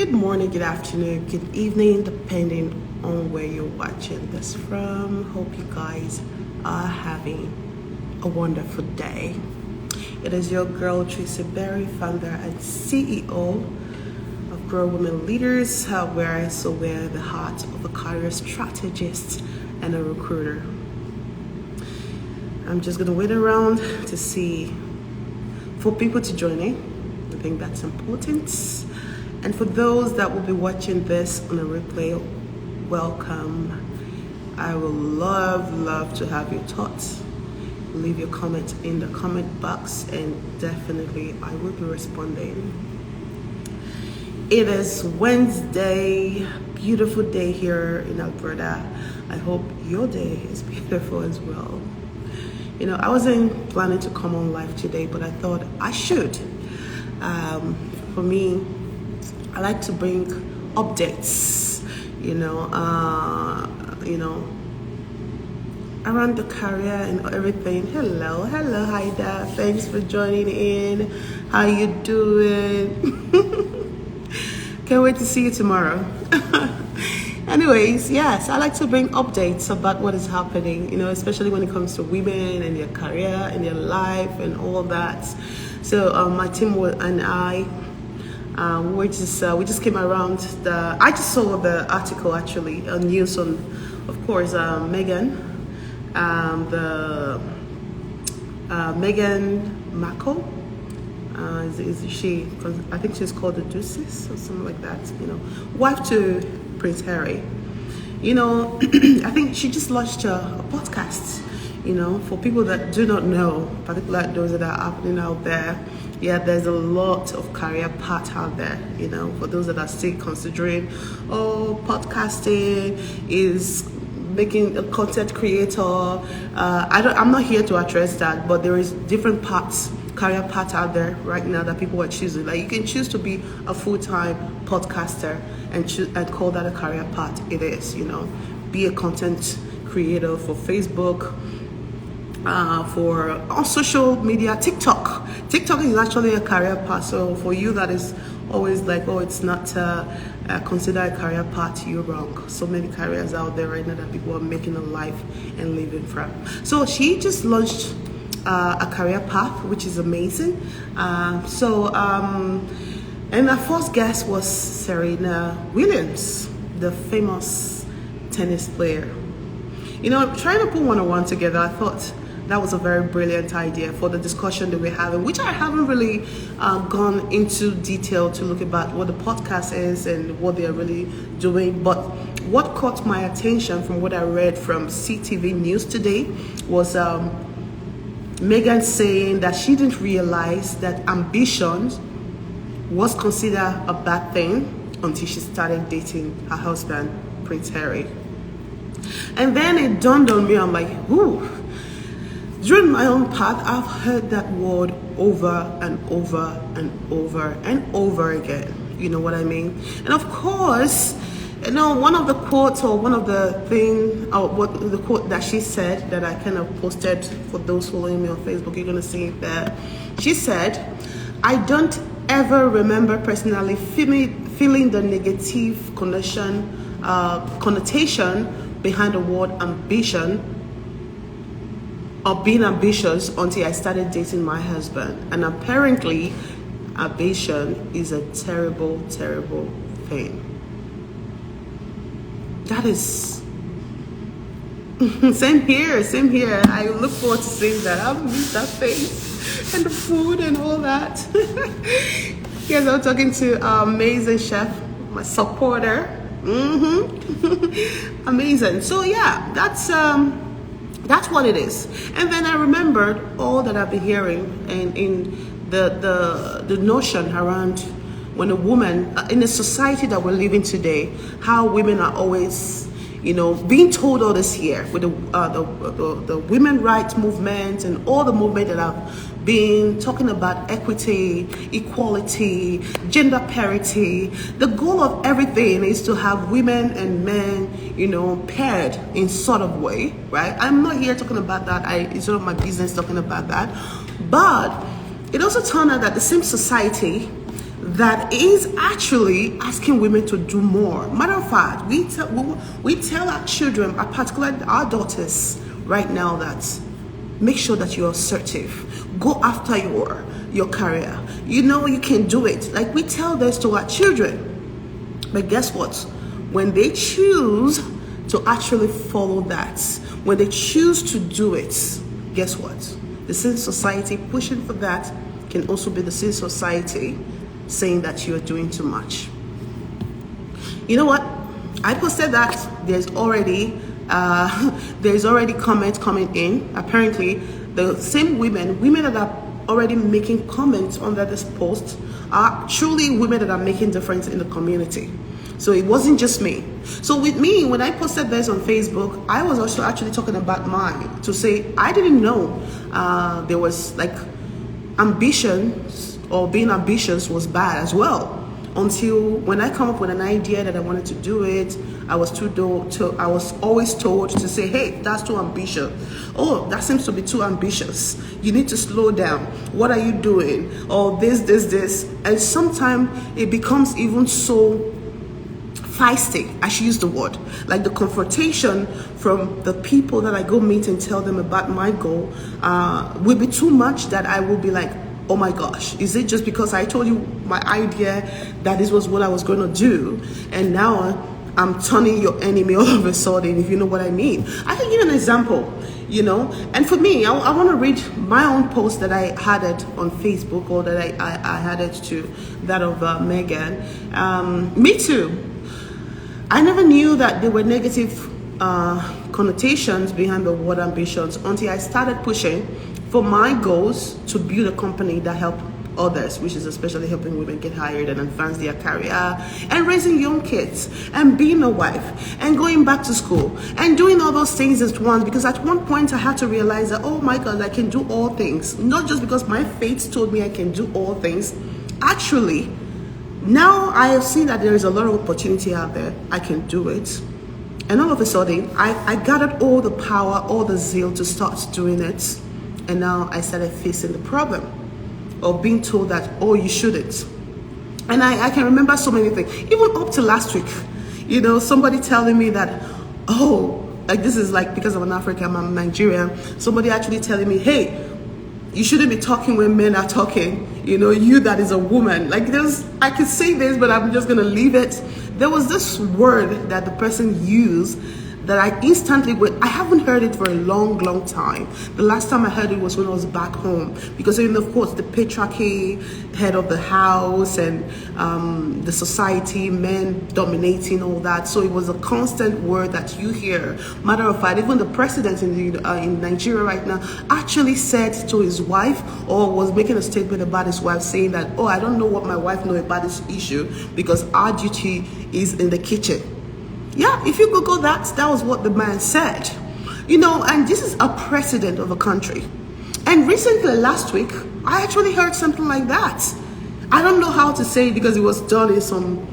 Good morning, good afternoon, good evening, depending on where you're watching this from. Hope you guys are having a wonderful day. It is your girl, Tracy Berry, founder and CEO of Grow Women Leaders, where I also wear the hat of a career strategist and a recruiter. I'm just going to wait around to see for people to join in. I think that's important. And for those that will be watching this on a replay, welcome. I will love to have your thoughts. Leave your comments in the comment box and definitely I will be responding. It is Wednesday, beautiful day here in Alberta. I hope your day is beautiful as well. You know, I wasn't planning to come on live today, but I thought I should. For me, I like to bring updates, around the career and everything. Hello, Haida. Thanks for joining in. How you doing? Can't wait to see you tomorrow. Anyways, yes, I like to bring updates about what is happening, especially when it comes to women and their career and their life and all that. So my team and I, we just came around I just saw the article actually on news on, of course, Meghan Markle. Is she? I think she's called the Duchess or something like that. Wife to Prince Harry. I think she just launched a podcast. For people that do not know, particularly those that are happening out there. Yeah, there's a lot of career path out there, for those that are still considering, podcasting is making a content creator. I'm not here to address that, but there is different career paths out there right now that people are choosing. Like you can choose to be a full-time podcaster and call that a career path. It is, be a content creator for Facebook, for on social media. TikTok is actually a career path. So for you that is always like, it's not considered a career path, you're wrong. So many careers out there right now that people are making a life and living from. So she just launched a career path, which is amazing. And our first guest was Serena Williams, the famous tennis player. Trying to put one-on-one together, I thought that was a very brilliant idea for the discussion that we're having, which I haven't really gone into detail to look about what the podcast is and what they're really doing. But what caught my attention from what I read from CTV News today was Meghan saying that she didn't realize that ambition was considered a bad thing until she started dating her husband, Prince Harry. And then it dawned on me, I'm like, ooh. During my own path, I've heard that word over and over and over and over again. You know what I mean? And of course, one of the quotes or one of the thing, or what the quote that she said that I kind of posted for those following me on Facebook, you're gonna see it there. She said, "I don't ever remember personally feeling the negative connotation behind the word ambition or being ambitious until I started dating my husband. And apparently, ambition is a terrible, terrible thing." That is same here. I look forward to seeing that. I'll miss that face and the food and all that. Yes, I'm talking to amazing chef, my supporter. Amazing. So yeah, that's what it is. And then I remembered all that I've been hearing and in the notion around when a woman in the society that we're living today, how women are always, being told all this here with the women rights movement and all the movement that have been talking about equity, equality, gender parity. The goal of everything is to have women and men, paired in sort of way, right? I'm not here talking about that. It's not my business talking about that. But it also turned out that the same society that is actually asking women to do more. Matter of fact, we tell our children, particularly our daughters right now, that make sure that you're assertive. Go after your career. You know you can do it. Like, we tell this to our children. But guess what? When they choose to actually follow that, when they choose to do it, guess what? The same society pushing for that can also be the same society saying that you're doing too much. You know what? I posted that there's already comments coming in. Apparently, the same women that are already making comments under this post are truly women that are making difference in the community. So it wasn't just me. So with me, when I posted this on Facebook, I was also actually talking about mine, to say I didn't know there was like ambitions, or being ambitious was bad as well, until when I come up with an idea that I wanted to do it, I was always told to say, hey, that's too ambitious. Oh, that seems to be too ambitious. You need to slow down. What are you doing? Or this. And sometimes it becomes even so feisty, I should use the word, like the confrontation from the people that I go meet and tell them about my goal will be too much, that I will be like, oh my gosh, is it just because I told you my idea that this was what I was going to do, and now I'm turning your enemy all of a sudden, if you know what I mean? I can give you an example, you know. And for me, I want to read my own post that I had it on Facebook, or that I had it to that of Megan. Me too. I never knew that there were negative connotations behind the word ambitions until I started pushing for my goals to build a company that helped others, which is especially helping women get hired and advance their career, and raising young kids, and being a wife, and going back to school, and doing all those things at once. Because at one point I had to realize that, oh my God, I can do all things. Not just because my faith told me I can do all things. Actually, now I have seen that there is a lot of opportunity out there. I can do it. And all of a sudden, I gathered all the power, all the zeal to start doing it. And now I started facing the problem of being told that, oh, you shouldn't. And I can remember so many things, even up to last week, you know, somebody telling me that, oh, like, this is like, because I'm an African, I'm Nigerian, somebody actually telling me, hey, you shouldn't be talking when men are talking, you know, you that is a woman. Like, I can say this, but I'm just gonna leave it. There was this word that the person used that I instantly went, I haven't heard it for a long time. The last time I heard it was when I was back home, because then of course the patriarchy, head of the house, and the society, men dominating all that. So it was a constant word that you hear. Matter of fact, even the president in Nigeria right now actually said to his wife, or was making a statement about his wife, saying that, oh, I don't know what my wife knows about this issue, because our duty is in the kitchen. Yeah, if you Google that was what the man said. You know, and this is a president of a country. And recently, last week, I actually heard something like that. I don't know how to say it, because it was done in some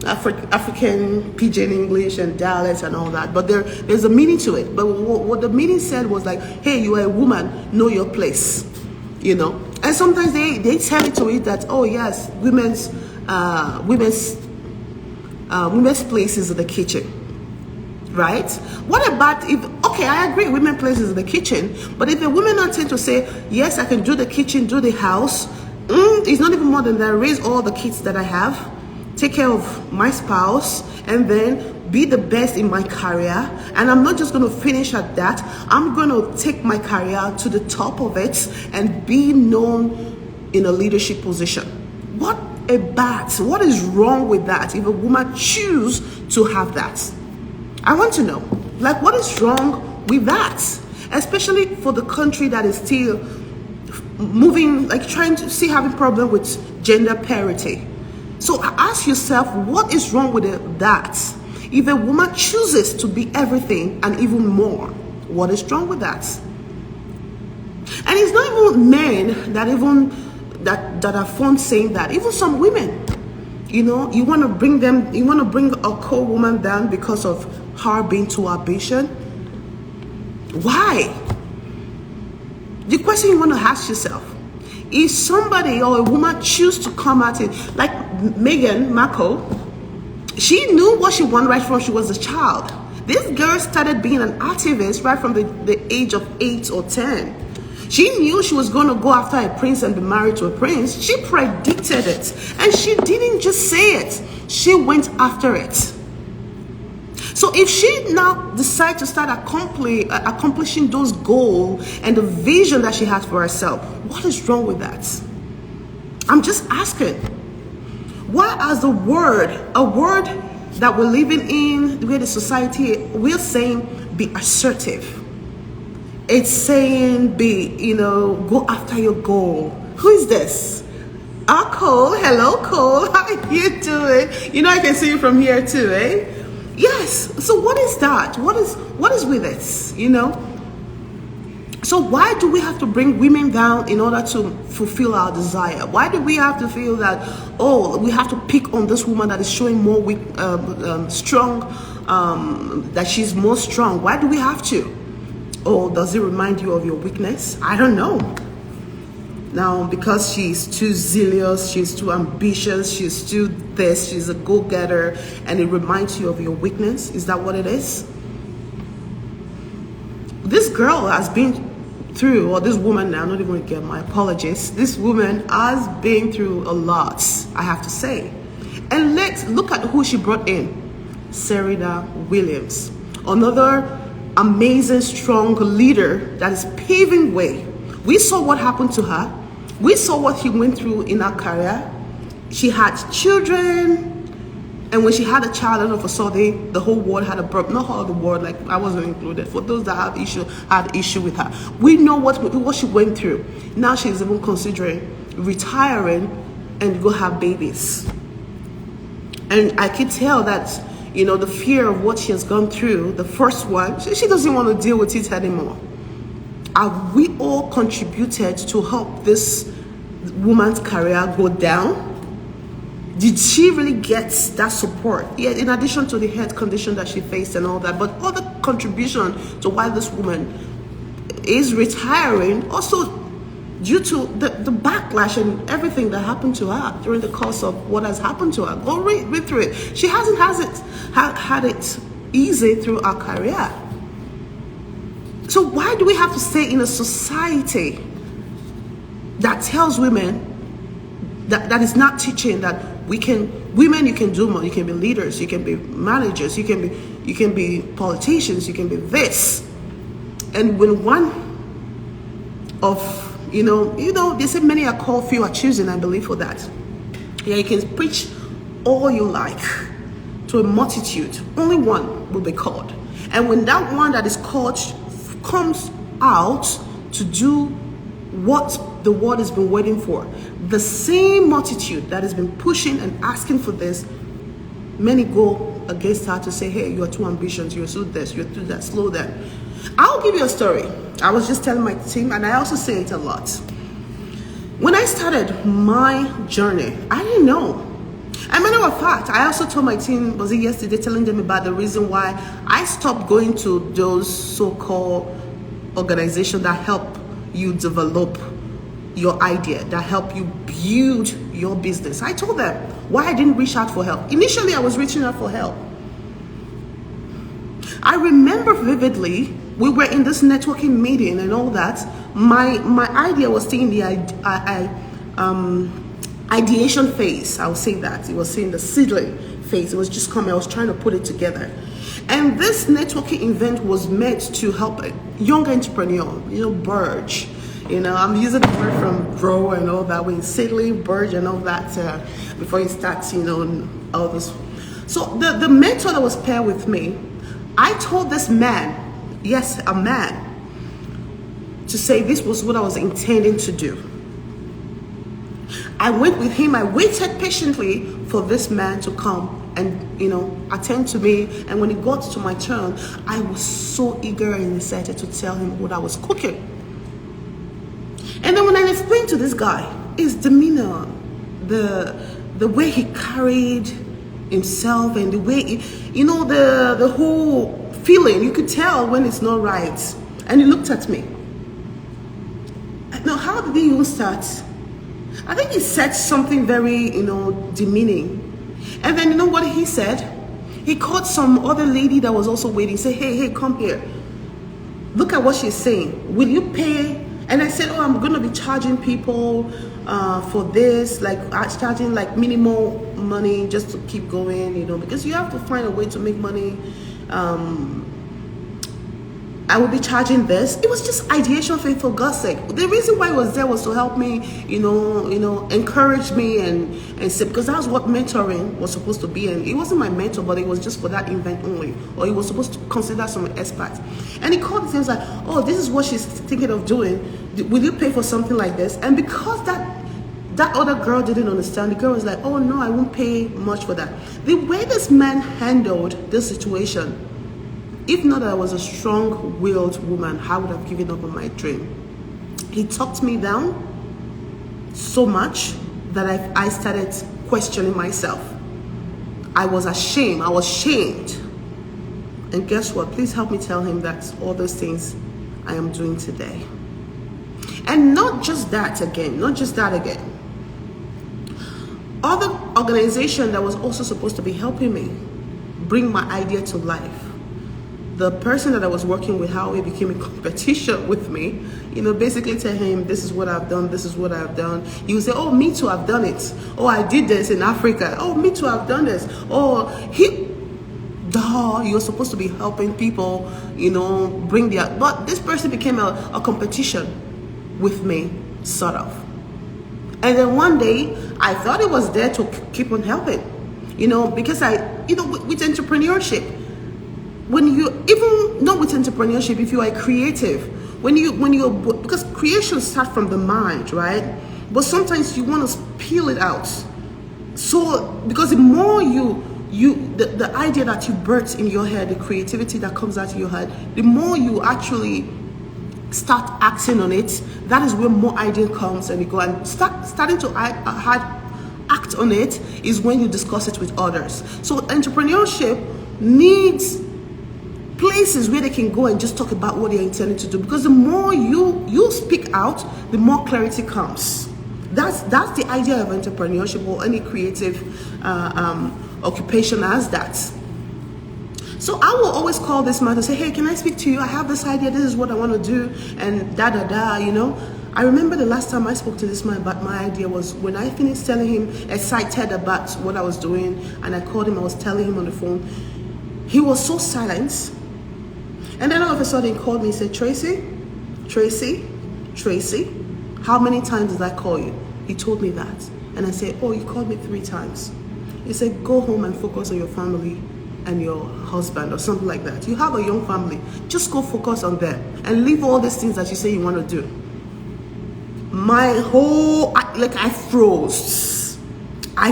African pidgin English and dialects and all that. But there's a meaning to it. But what the meaning said was like, hey, you are a woman, know your place. You know? And sometimes they tell it to it that, oh yes, women's places in the kitchen, right? What about if, okay, I agree, women places in the kitchen, but if a woman are tend to say, yes, I can do the kitchen, do the house, it's not even more than that, raise all the kids that I have, take care of my spouse, and then be the best in my career, and I'm not just going to finish at that, I'm going to take my career to the top of it and be known in a leadership position. What is wrong with that if a woman choose to have that? I want to know, like, what is wrong with that? Especially for the country that is still moving, like having problem with gender parity. So ask yourself, what is wrong with that? If a woman chooses to be everything and even more, what is wrong with that? And it's not even men that are fond saying that. Even some women, you know, you want to bring a co-woman down because of her being too ambitious. Why? The question you want to ask yourself, if somebody or a woman choose to come at it, like Meghan Markle, she knew what she wanted right from she was a child. This girl started being an activist right from the age of 8 or 10. She knew she was going to go after a prince and be married to a prince. She predicted it. And she didn't just say it. She went after it. So if she now decides to start accomplishing those goals and the vision that she has for herself, what is wrong with that? I'm just asking. Why as a word that we're living in, the way the society, we're saying be assertive. It's saying go after your goal. Who is this? Cole. Hello, Cole. How are you doing? I can see you from here too, eh? Yes. So what is that? What is with it? So why do we have to bring women down in order to fulfill our desire? Why do we have to feel that, we have to pick on this woman that is showing more weak, strong, that she's more strong? Why do we have to? Does it remind you of your weakness? I don't know. Now, because she's too zealous, she's too ambitious, she's too this, she's a go-getter, and it reminds you of your weakness? Is that what it is? This girl has been through, or this woman now, I'm not even going to get my apologies. This woman has been through a lot, I have to say. And let's look at who she brought in. Serena Williams. Another amazing, strong leader that is paving way. We saw what happened to her. We saw what she went through in her career. She had children. And when she had a child, all of a sudden, the whole world had a problem. Not all the world, like I wasn't included. For those that had issue with her. We know what she went through. Now she's even considering retiring and go have babies. And I can tell that, the fear of what she has gone through, the first one, she doesn't want to deal with it anymore. Have we all contributed to help this woman's career go down? Did she really get that support? Yeah, in addition to the health condition that she faced and all that, but other contribution to why this woman is retiring, also due to the backlash and everything that happened to her during the course of what has happened to her. Go read through it. She hasn't had it easy through her career. So why do we have to stay in a society that tells women that is not teaching that women, you can do more, you can be leaders, you can be managers, you can be politicians, you can be this. And when one of, they say many are called, few are choosing, I believe for that. Yeah, you can preach all you like to a multitude, only one will be called. And when that one that is called comes out to do what the world has been waiting for, the same multitude that has been pushing and asking for this, many go against her to say, hey, you're too ambitious, you're too this, you're too that, slow down. I'll give you a story. I was just telling my team, and I also say it a lot. When I started my journey, I didn't know. As a matter of fact, I also told my team, was it yesterday, telling them about the reason why I stopped going to those so-called organizations that help you develop your idea, that help you build your business. I told them why I didn't reach out for help. Initially, I was reaching out for help. I remember vividly, we were in this networking meeting and all that. My idea was still in the ideation phase. I would say that. It was still in the seedling phase. It was just coming. I was trying to put it together. And this networking event was meant to help a young entrepreneur, Burge. I'm using the word from grow and all that, when seedling, Burge and all that, before you start, all this. So the mentor that was paired with me, I told this man, yes, a man, to say this was what I was intending to do. I went with him. I waited patiently for this man to come and attend to me. And when it got to my turn, I was so eager and excited to tell him what I was cooking. And then when I explained to this guy his demeanor, the way he carried himself, and the way the whole feeling, you could tell when it's not right. And he looked at me. Now, how did he even start? I think he said something very, demeaning. And then you know what he said? He called some other lady that was also waiting, say, hey, come here. Look at what she's saying. Will you pay? And I said, I'm going to be charging people for this, like charging like minimal money just to keep going, because you have to find a way to make money. I will be charging this. It was just ideation for God's sake. The reason why it was there was to help me, encourage me and say, because that's what mentoring was supposed to be. And it wasn't my mentor, but it was just for that event only. Or he was supposed to consider some experts. And he called me and was like, oh, this is what she's thinking of doing. Will you pay for something like this? And because that other girl didn't understand, the girl was like, oh no, I won't pay much for that. The way this man handled this situation, if not that I was a strong-willed woman, I would have given up on my dream. He talked me down so much that I started questioning myself. I was ashamed. I was shamed. And guess what? Please help me tell him that all those things I am doing today. And not just that again. Other organization that was also supposed to be helping me bring my idea to life. The person that I was working with, how it became a competition with me, basically tell him, this is what I've done, this is what I've done. He would say, oh, me too, I've done it. Oh, I did this in Africa. Oh, me too, I've done this. Oh, you're supposed to be helping people, bring but this person became a competition with me, sort of. And then one day, I thought it was there to keep on helping, because with entrepreneurship, when you, even not with entrepreneurship, if you are creative, because creation starts from the mind, right? But sometimes you want to peel it out. So, because the more the idea that you birth in your head, the creativity that comes out of your head, the more you actually start acting on it, that is where more idea comes, and you go and starting to act on it is when you discuss it with others. So entrepreneurship needs places where they can go and just talk about what they're intending to do, because the more you speak out, the more clarity comes. That's the idea of entrepreneurship, or any creative occupation as that. So I will always call this man to say, hey, can I speak to you? I have this idea, this is what I want to do, and I remember the last time I spoke to this man about my idea was when I finished telling him, excited about what I was doing, and I called him, I was telling him on the phone. He was so silent. And then all of a sudden he called me and said, Tracy, how many times did I call you? He told me that. And I said, oh, you called me 3 times. He said, go home and focus on your family and your husband or something like that. You have a young family. Just go focus on them and leave all these things that you say you want to do. I froze. I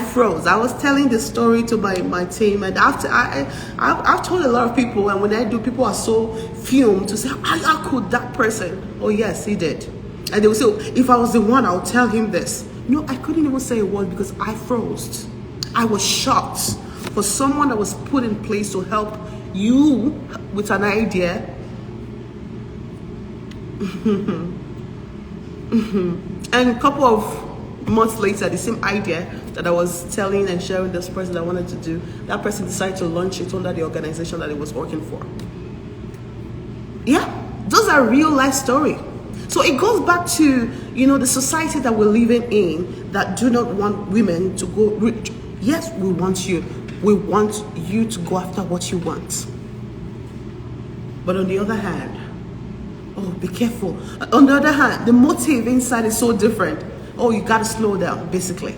was telling this story to my team, and after I've told a lot of people, and when I do, people are so fumed to say, how could that person? Oh yes, he did. And they will say, if I was the one, I would tell him this. No, I couldn't even say a word because I froze. I was shocked for someone that was put in place to help you with an idea. And a couple of months later, the same idea that I was telling and sharing this person that I wanted to do, that person decided to launch it under the organization that it was working for. Yeah, those are real life stories. So it goes back to, the society that we're living in that do not want women to go rich. Yes, we want you. We want you to go after what you want. But on the other hand, oh, be careful. On the other hand, the motive inside is so different. Oh, you got to slow down, basically.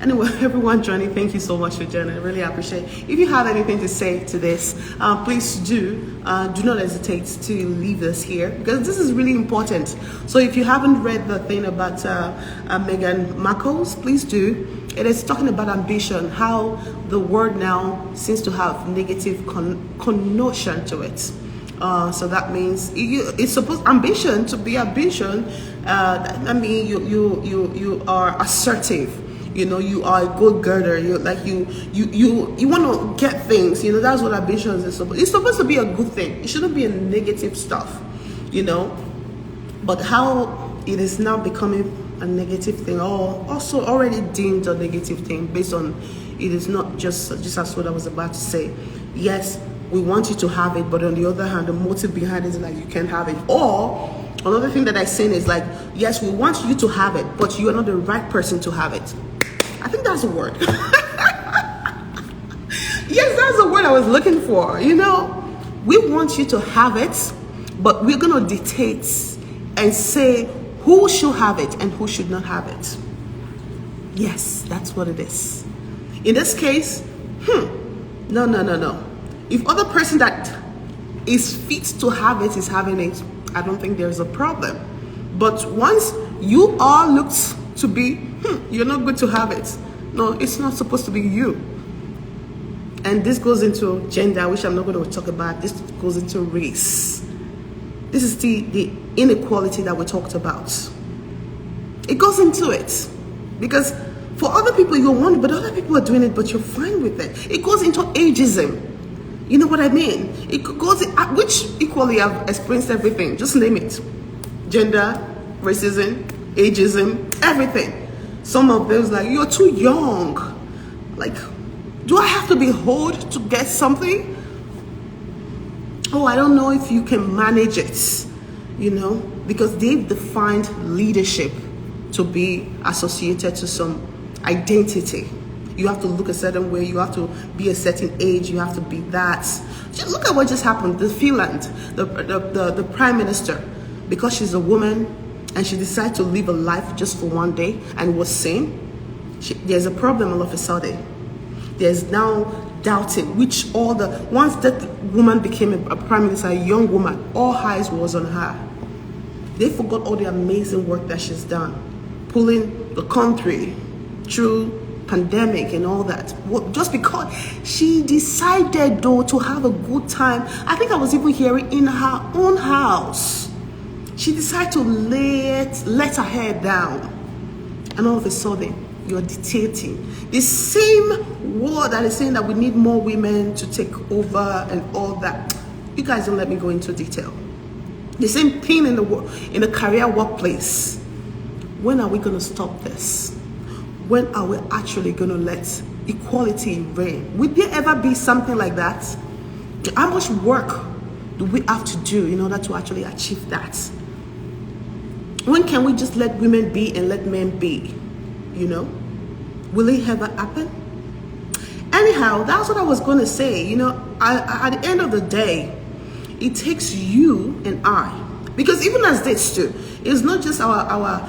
Anyway, everyone joining, thank you so much for joining. I really appreciate it. If you have anything to say to this, please do not hesitate to leave this here, because this is really important. So if you haven't read the thing about Meghan Markle's, please do. It is talking about ambition, how the word now seems to have negative connotation to it. So that means it's supposed ambition to be ambition. I mean, you are assertive. You are a go-getter. You want to get things. That's what ambition is supposed. It's supposed to be a good thing. It shouldn't be a negative stuff. But how it is now becoming a negative thing, or also already deemed a negative thing based on it is not just as what I was about to say. Yes, we want you to have it, but on the other hand, the motive behind it is like you can't have it. Or another thing that I say is like, yes, we want you to have it, but you are not the right person to have it. I think that's a word. Yes, that's the word I was looking for. You know, we want you to have it, but we're going to dictate and say who should have it and who should not have it. Yes, that's what it is. In this case, no. If other person that is fit to have it is having it, I don't think there's a problem. But once you all looked to be, you're not good to have it. No, it's not supposed to be you. And this goes into gender, which I'm not going to talk about. This goes into race. This is the inequality that we talked about. It goes into it. Because for other people, you want, but other people are doing it, but you're fine with it. It goes into ageism. You know what I mean? It goes, which equally I've experienced everything. Just name it. Gender, racism, ageism, everything. Some of those like, you're too young. Like, do I have to be old to get something? Oh, I don't know if you can manage it, you know, because they've defined leadership to be associated to some identity. You have to look a certain way, you have to be a certain age, you have to be that. Just look at what just happened. Finland, the prime minister, because she's a woman and she decided to live a life just for one day and was sane, there's a problem all of a sudden. There's now doubting, which once that woman became a prime minister, a young woman, all eyes was on her. They forgot all the amazing work that she's done, pulling the country through pandemic and all that. Just because she decided though to have a good time. I think I was even hearing in her own house. She decided to let her hair down. And all of a sudden, you're dictating. The same word that is saying that we need more women to take over and all that. You guys don't let me go into detail. The same thing in the career workplace. When are we going to stop this? When are we actually going to let equality reign? Would there ever be something like that? How much work do we have to do in order to actually achieve that? When can we just let women be and let men be? You know, will it ever happen? Anyhow, that's what I was going to say. You know, at the end of the day, it takes you and I, because even as this too, it's not just our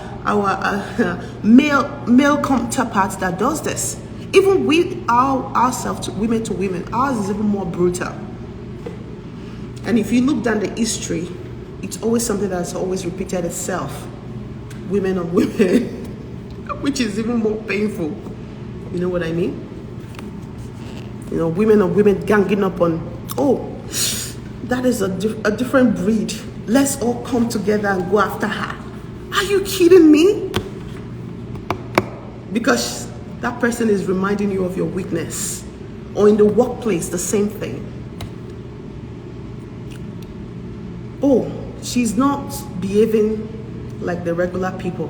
male counterparts that does this. Even we ourselves, women to women, ours is even more brutal. And if you look down the history, it's always something that's always repeated itself. Women on women. Which is even more painful. You know what I mean? You know, women on women ganging up on, oh, that is a different breed. Let's all come together and go after her. Are you kidding me? Because that person is reminding you of your weakness. Or in the workplace, the same thing. Oh, she's not behaving like the regular people.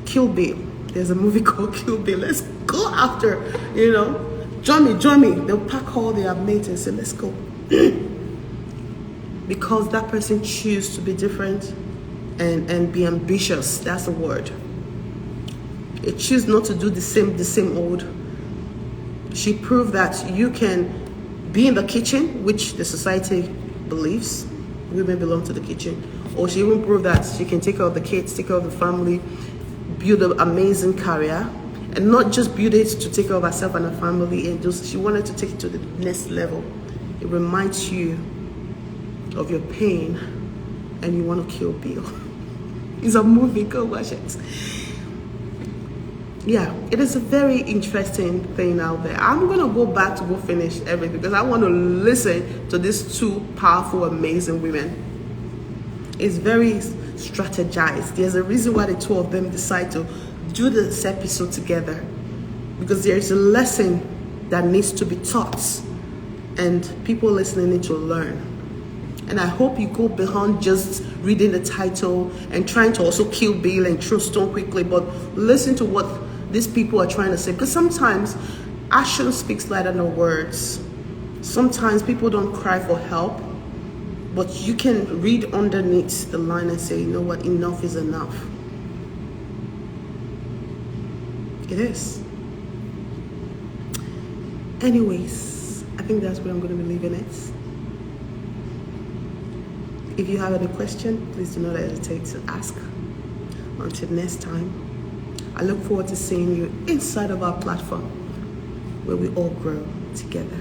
Kill Bill. There's a movie called Kill Bill. Let's go after, you know. Join me. They'll pack all their mates and say, let's go. Because that person chooses to be different and be ambitious. That's the word. It chooses not to do the same old. She proved that you can be in the kitchen, which the society believes. Women belong to the kitchen. Or she even proved that she can take care of the kids, take care of the family, build an amazing career, and not just build it to take care of herself and her family, and just she wanted to take it to the next level. It reminds you of your pain and you want to kill Bill. It's a movie, go watch it. Yeah, it is a very interesting thing out there. I'm gonna go back to go finish everything because I want to listen to these two powerful, amazing women. It's very strategized. There's a reason why the two of them decide to do this episode together, because there is a lesson that needs to be taught and people listening need to learn. And I hope you go beyond just reading the title and trying to also kill Bill and throw stone quickly, but listen to what these people are trying to say, because sometimes action speaks louder than words. Sometimes people don't cry for help, but you can read underneath the line and say, you know what, enough is enough. It is. Anyways, I think that's where I'm going to be leaving it. If you have any question, please do not hesitate to ask. Until next time, I look forward to seeing you inside of our platform where we all grow together.